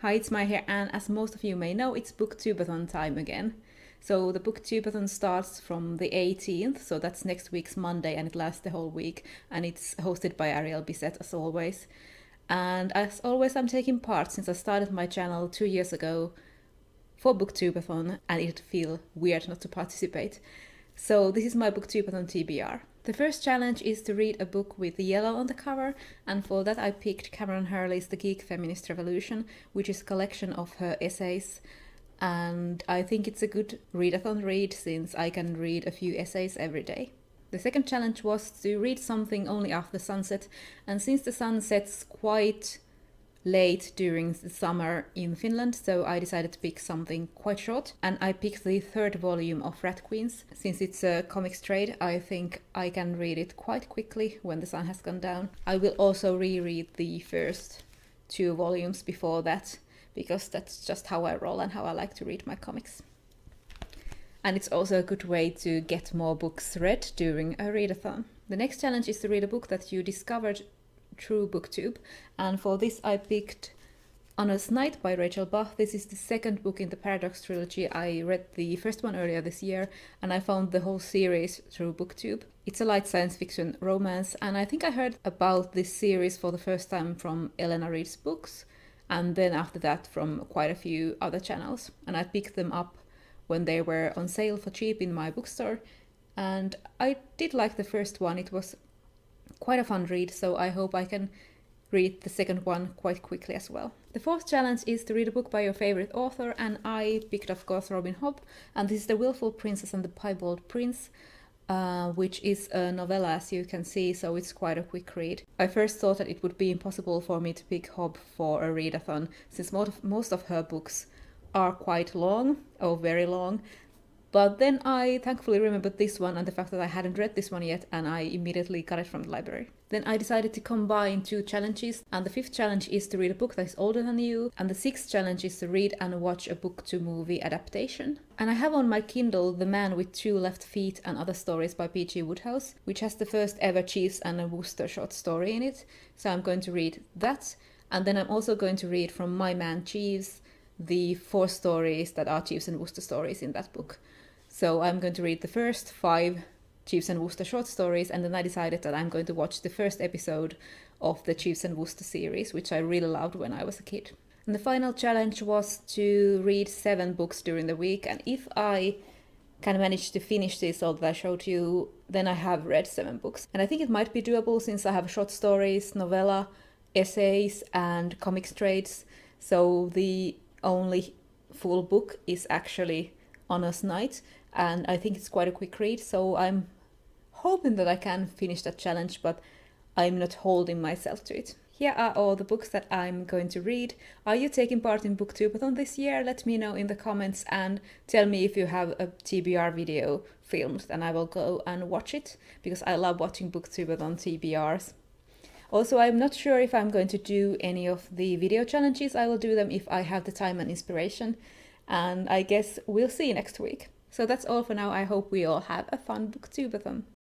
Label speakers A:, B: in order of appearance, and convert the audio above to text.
A: Hi, it's Mai here, and as most of you may know, it's BookTubeAthon time again. So the BookTubeAthon starts from the 18th, so that's next week's Monday, and it lasts the whole week, and it's hosted by Ariel Bissett as always. And as always, I'm taking part since I started my channel 2 years ago for BookTubeAthon, and it'd feel weird not to participate. So this is my BookTubeAthon TBR. The first challenge is to read a book with yellow on the cover, and for that I picked Cameron Hurley's The Geek Feminist Revolution, which is a collection of her essays, and I think it's a good readathon read since I can read a few essays every day. The second challenge was to read something only after sunset, and since the sun sets quite late during the summer in Finland, so I decided to pick something quite short, and I picked the third volume of Rat Queens. Since it's a comics trade, I think I can read it quite quickly when the sun has gone down. I will also reread the first 2 volumes before that, because that's just how I roll and how I like to read my comics. And it's also a good way to get more books read during a readathon. The next challenge is to read a book that you discovered through BookTube, and for this I picked Anna's Night by Rachel Bach. This is the second book in the Paradox trilogy. I read the first one earlier this year, and I found the whole series through BookTube. It's a light science fiction romance, and I think I heard about this series for the first time from Elena Reed's books, and then after that from quite a few other channels, and I picked them up when they were on sale for cheap in my bookstore, and I did like the first one. It was quite a fun read, so I hope I can read the second one quite quickly as well. The fourth challenge is to read a book by your favorite author, and I picked of course Robin Hobb, and this is The Willful Princess and the Piebald Prince, which is a novella, as you can see, so it's quite a quick read. I first thought that it would be impossible for me to pick Hobb for a readathon, since most of her books are quite long, or very long. But then I thankfully remembered this one and the fact that I hadn't read this one yet, and I immediately got it from the library. Then I decided to combine 2 challenges, and the 5th challenge is to read a book that is older than you, and the 6th challenge is to read and watch a book-to-movie adaptation. And I have on my Kindle The Man with 2 Left Feet and Other Stories by P.G. Wodehouse, which has the first ever Jeeves and Wooster short story in it, so I'm going to read that, and then I'm also going to read from My Man Jeeves the 4 stories that are Jeeves and Wooster stories in that book. So I'm going to read the first 5 Jeeves and Wooster short stories, and then I decided that I'm going to watch the first episode of the Jeeves and Wooster series, which I really loved when I was a kid. And the final challenge was to read 7 books during the week, and if I can manage to finish this all that I showed you, then I have read 7 books. And I think it might be doable since I have short stories, novella, essays, and comics trades. So the only full book is actually Anna's Night, and I think it's quite a quick read, so I'm hoping that I can finish that challenge, but I'm not holding myself to it. Here are all the books that I'm going to read. Are you taking part in BookTubeAthon this year? Let me know in the comments and tell me if you have a TBR video filmed, and I will go and watch it, because I love watching BookTubeAthon TBRs. Also, I'm not sure if I'm going to do any of the video challenges. I will do them if I have the time and inspiration, and I guess we'll see next week. So that's all for now. I hope we all have a fun BookTubeathon.